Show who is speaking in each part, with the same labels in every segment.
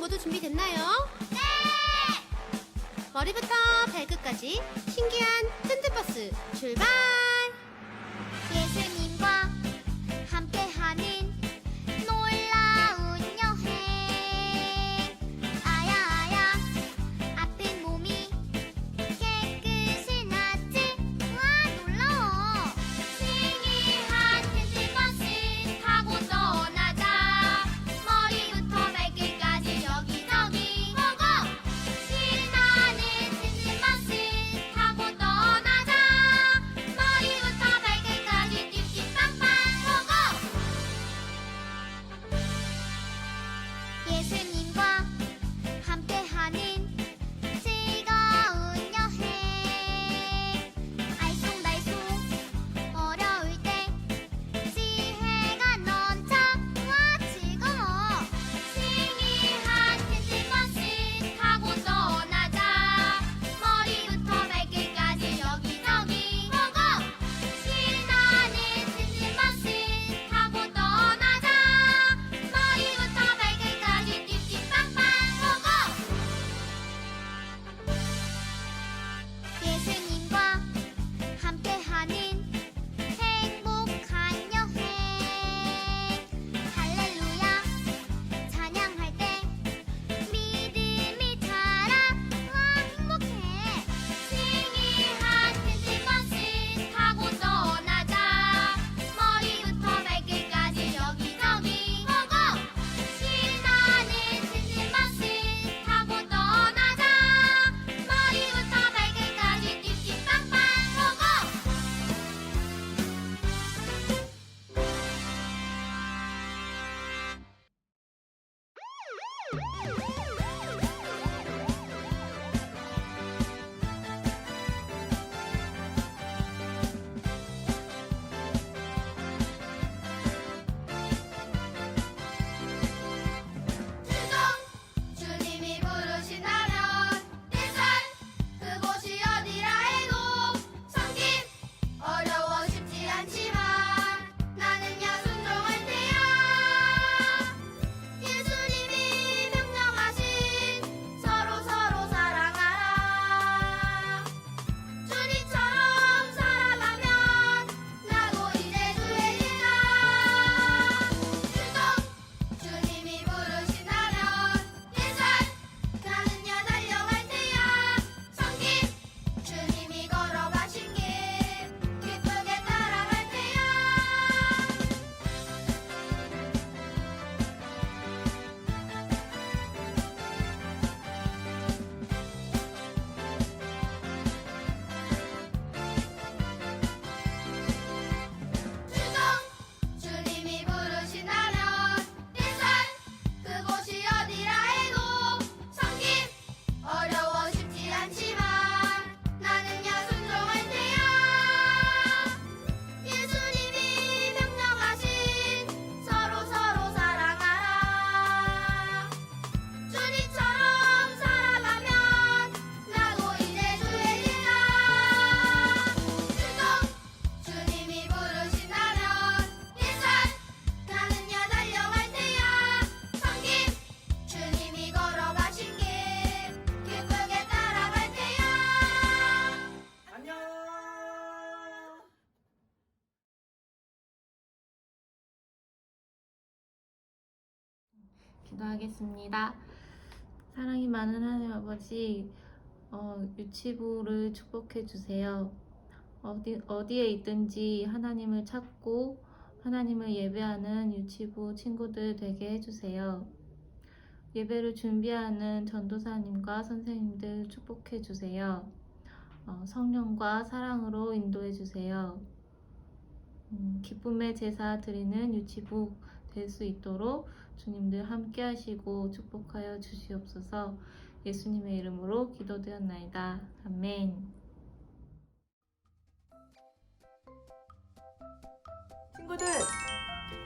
Speaker 1: 모두 준비됐나요? 네! 머리부터 발끝까지 신기한 튼튼버스 출발!
Speaker 2: 예수님과 함께하는 놀라운 여행. 아야아야 아픈 몸이 깨끗해졌지. 와 놀라워. 신기한 튼튼버스 타고 떠나자. 머리부터 발끝까지 여기저기 고고. 신나는 튼튼버스 타고 떠나자. 머리부터 발끝까지 띠띠빵빵 고고. 예수님과 함께하는 즐거운 여행. 알쏭달쏭 어려울 때 지혜가 넘쳐. 와 즐거워. 신기한 튼튼버스 타고 떠나자. 머리부터 발끝까지 여기저기 고고. 신나는 튼튼버스 타고 떠나자. 머리부터 발끝까지 띠띠빵빵 고고. 예수님과 함께하는 행복한 여행. 할렐루야 찬양할 때 믿음이 자라. 와 행복해. 신기한 튼튼버스 타고 떠나자. 머리부터 발끝까지 여기저기 고고. 신나는 튼튼버스 타고 떠나자. 머리부터 발끝까지 띠띠빵빵 고고. 주님이 부르신다면 일산 그곳이 어디라 해도 섬김 어려워 쉽지 않지만 나는야 순종할 테야. 예수님이 명령하신 서로 사랑하라. 주님처럼 살아가면 나도 이제 주의리라. 주님이 부르신다면 일산 나는야 달려갈 테야. 섬김 주님이 걸어가신 길 기쁘게 따라갈 테야. 주님이 부르신다면 일산 그곳이 어디라 해도 섬김 어려워 쉽지 않지만 나는야 순종할 테야. 예수님이 명령하신 서로 사랑하라. 주님처럼 살아가면 나도 이제 주의리라. 주님이 부르신다면 일산 나는야 달려갈 테야. 섬김 주님이 걸어가신 길 기쁘게 따라갈 테야.
Speaker 3: 안녕.
Speaker 4: 기도하겠습니다. 사랑이 많은 하나님 아버지, 유치부를 축복해 주세요. 어디에 있든지 하나님을 찾고 하나님을 예배하는 유치부 친구들 되게 해주세요. 예배를 준비하는 전도사님과 선생님들 축복해 주세요. 성령과 사랑으로 인도해 주세요. 기쁨의 제사 드리는 유치부 될 수 있도록 주님들 함께 하시고 축복하여 주시옵소서. 예수님의 이름으로 기도드렸나이다. 아멘.
Speaker 3: 친구들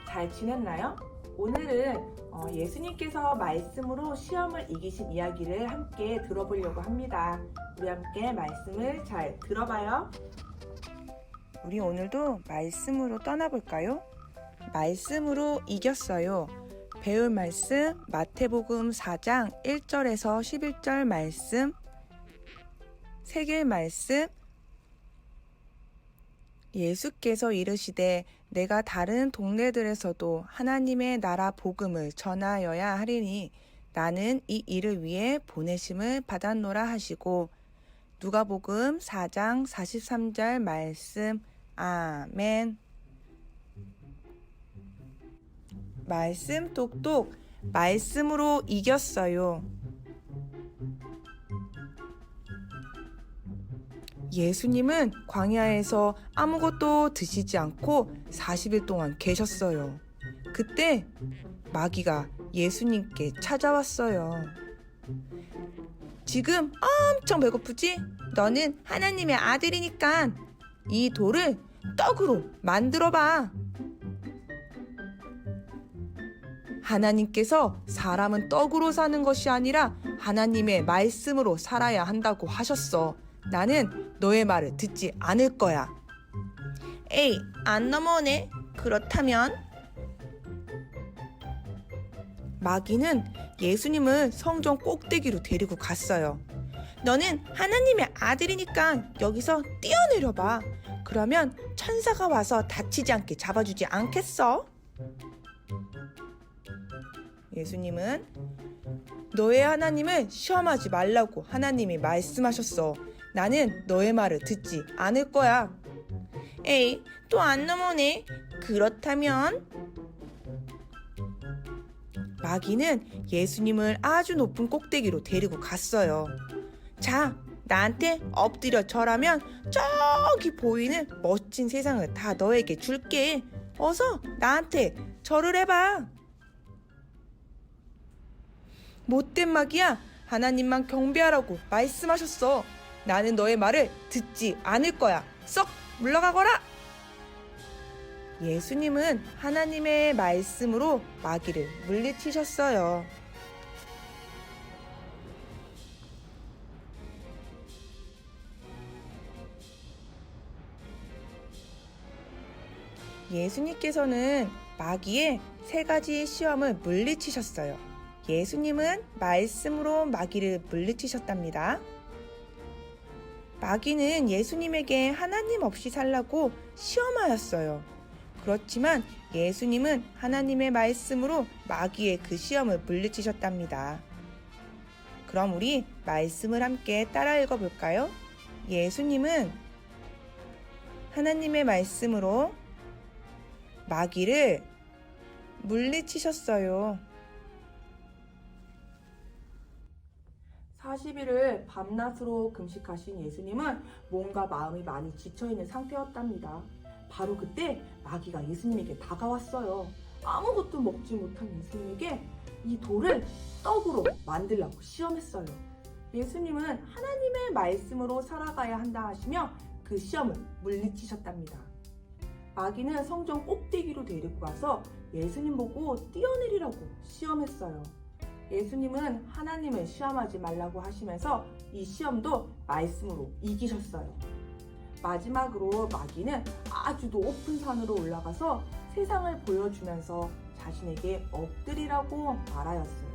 Speaker 3: 잘 지냈나요? 오늘은 예수님께서 말씀으로 시험을 이기신 이야기를 함께 들어보려고 합니다. 우리 함께 말씀을 잘 들어봐요.
Speaker 5: 우리 오늘도 말씀으로 떠나볼까요? 말씀으로 이겼어요.
Speaker 3: 배울 말씀 마태복음 4장 1절에서 11절 말씀, 새길 말씀. 예수께서 이르시되 내가 다른 동네들에서도 하나님의 나라 복음을 전하여야 하리니 나는 이 일을 위해 보내심을 받았노라 하시고, 누가복음 4장 43절 말씀. 아멘. 말씀 똑똑, 말씀으로 이겼어요. 예수님은 광야에서 아무것도 드시지 않고 40일 동안 계셨어요. 그때 마귀가 예수님께 찾아왔어요. 지금 엄청 배고프지? 너는 하나님의 아들이니까 이 돌을 떡으로 만들어봐. 하나님께서 사람은 떡으로 사는 것이 아니라 하나님의 말씀으로 살아야 한다고 하셨어. 나는 너의 말을 듣지 않을 거야. 에이, 안 넘어오네. 그렇다면? 마귀는 예수님을 성전 꼭대기로 데리고 갔어요. 너는 하나님의 아들이니까 여기서 뛰어내려봐. 그러면 천사가 와서 다치지 않게 잡아주지 않겠어? 예수님은 너의 하나님을 시험하지 말라고 하나님이 말씀하셨어. 나는 너의 말을 듣지 않을 거야. 에이, 또 안 넘어오네. 그렇다면? 마귀는 예수님을 아주 높은 꼭대기로 데리고 갔어요. 자, 나한테 엎드려 절하면 저기 보이는 멋진 세상을 다 너에게 줄게. 어서 나한테 절을 해봐. 못된 마귀야, 하나님만 경배하라고 말씀하셨어. 나는 너의 말을 듣지 않을 거야. 썩 물러가거라. 예수님은 하나님의 말씀으로 마귀를 물리치셨어요. 예수님께서는 마귀의 3가지 시험을 물리치셨어요. 예수님은 말씀으로 마귀를 물리치셨답니다. 마귀는 예수님에게 하나님 없이 살라고 시험하였어요. 그렇지만 예수님은 하나님의 말씀으로 마귀의 그 시험을 물리치셨답니다. 그럼 우리 말씀을 함께 따라 읽어볼까요? 예수님은 하나님의 말씀으로 마귀를 물리치셨어요. 40일을 밤낮으로 금식하신 예수님은 몸과 마음이 많이 지쳐있는 상태였답니다. 바로 그때 마귀가 예수님에게 다가왔어요. 아무것도 먹지 못한 예수님에게 이 돌을 떡으로 만들려고 시험했어요. 예수님은 하나님의 말씀으로 살아가야 한다 하시며 그 시험을 물리치셨답니다. 마귀는 성전 꼭대기로 데리고 가서 예수님 보고 뛰어내리라고 시험했어요. 예수님은 하나님을 시험하지 말라고 하시면서 이 시험도 말씀으로 이기셨어요. 마지막으로 마귀는 아주 높은 산으로 올라가서 세상을 보여주면서 자신에게 엎드리라고 말하였어요.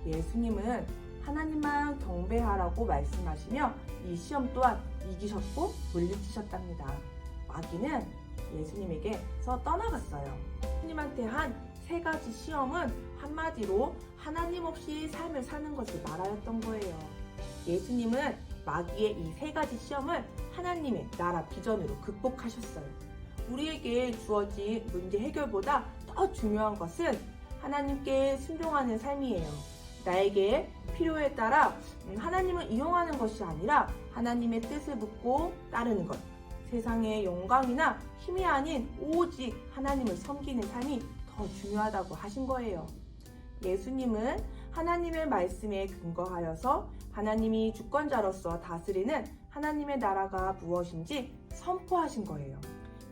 Speaker 3: 예수님은 하나님만 경배하라고 말씀하시며 이 시험 또한 이기셨고 물리치셨답니다. 마귀는 예수님에게서 떠나갔어요. 예수님한테 한 3가지 시험은 한마디로 하나님 없이 삶을 사는 것을 말하였던 거예요. 예수님은 마귀의 이 3가지 시험을 하나님의 나라 비전으로 극복하셨어요. 우리에게 주어진 문제 해결보다 더 중요한 것은 하나님께 순종하는 삶이에요. 나에게 필요에 따라 하나님을 이용하는 것이 아니라 하나님의 뜻을 묻고 따르는 것. 세상의 영광이나 힘이 아닌 오직 하나님을 섬기는 삶이 더 중요하다고 하신 거예요. 예수님은 하나님의 말씀에 근거하여서 하나님이 주권자로서 다스리는 하나님의 나라가 무엇인지 선포하신 거예요.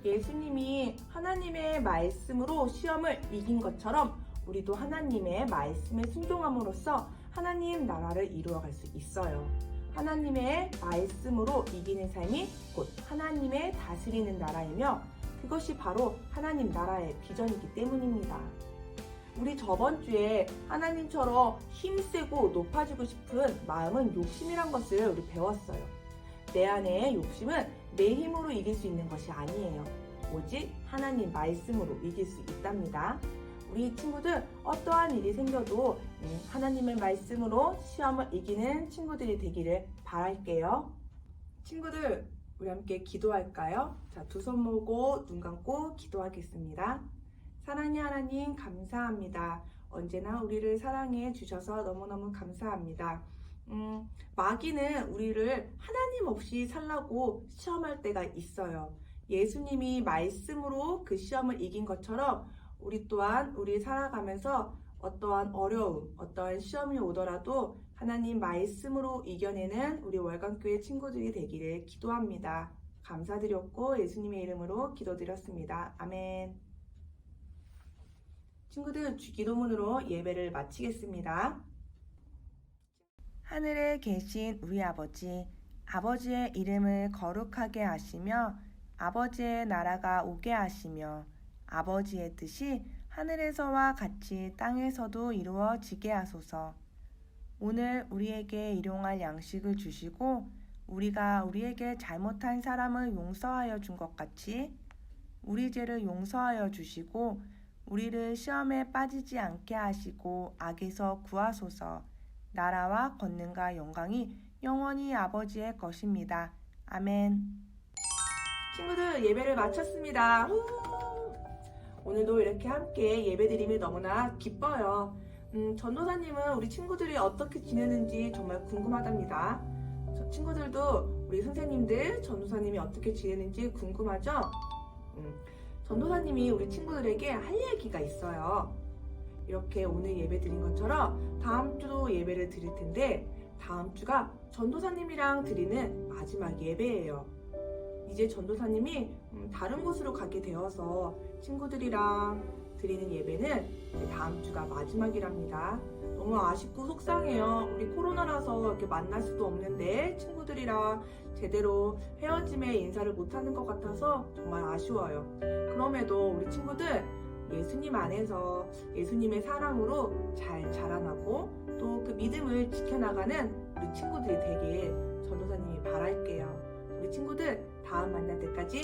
Speaker 3: 예수님이 하나님의 말씀으로 시험을 이긴 것처럼 우리도 하나님의 말씀에 순종함으로써 하나님 나라를 이루어갈 수 있어요. 하나님의 말씀으로 이기는 삶이 곧 하나님의 다스리는 나라이며 그것이 바로 하나님 나라의 비전이기 때문입니다. 우리 저번 주에 하나님처럼 힘세고 높아지고 싶은 마음은 욕심이란 것을 우리 배웠어요. 내 안에 욕심은 내 힘으로 이길 수 있는 것이 아니에요. 오직 하나님 말씀으로 이길 수 있답니다. 우리 친구들 어떠한 일이 생겨도 하나님의 말씀으로 시험을 이기는 친구들이 되기를 바랄게요. 친구들, 우리 함께 기도할까요? 자, 두 손 모으고 눈 감고 기도하겠습니다. 사랑의 하나님 감사합니다. 언제나 우리를 사랑해 주셔서 너무너무 감사합니다. 마귀는 우리를 하나님 없이 살라고 시험할 때가 있어요. 예수님이 말씀으로 그 시험을 이긴 것처럼 우리 또한 우리 살아가면서 어떠한 어려움, 어떠한 시험이 오더라도 하나님 말씀으로 이겨내는 우리 월간교회 친구들이 되기를 기도합니다. 감사드렸고 예수님의 이름으로 기도드렸습니다. 아멘. 친구들, 주기도문으로 예배를 마치겠습니다. 하늘에 계신 우리 아버지, 아버지의 이름을 거룩하게 하시며 아버지의 나라가 오게 하시며 아버지의 뜻이 하늘에서와 같이 땅에서도 이루어지게 하소서. 오늘 우리에게 일용할 양식을 주시고 우리가 우리에게 잘못한 사람을 용서하여 준 것 같이 우리 죄를 용서하여 주시고 우리를 시험에 빠지지 않게 하시고 악에서 구하소서. 나라와 권능과 영광이 영원히 아버지의 것입니다. 아멘. 친구들, 예배를 마쳤습니다. 오늘도 이렇게 함께 예배드림이 너무나 기뻐요. 전도사님은 우리 친구들이 어떻게 지내는지 정말 궁금하답니다. 친구들도 우리 선생님들, 전도사님이 어떻게 지내는지 궁금하죠? 전도사님이 우리 친구들에게 할 얘기가 있어요. 이렇게 오늘 예배 드린 것처럼 다음 주도 예배를 드릴 텐데 다음 주가 전도사님이랑 드리는 마지막 예배예요. 이제 전도사님이 다른 곳으로 가게 되어서 친구들이랑 드리는 예배는 다음 주가 마지막이랍니다. 너무 아쉽고 속상해요. 우리 코로나라서 이렇게 만날 수도 없는데 친구들이랑 제대로 헤어짐에 인사를 못하는 것 같아서 정말 아쉬워요. 그럼에도 우리 친구들 예수님 안에서 예수님의 사랑으로 잘 자라나고 또 그 믿음을 지켜나가는 우리 친구들이 되길 전도사님이 바랄게요. 우리 친구들 다음 만날 때까지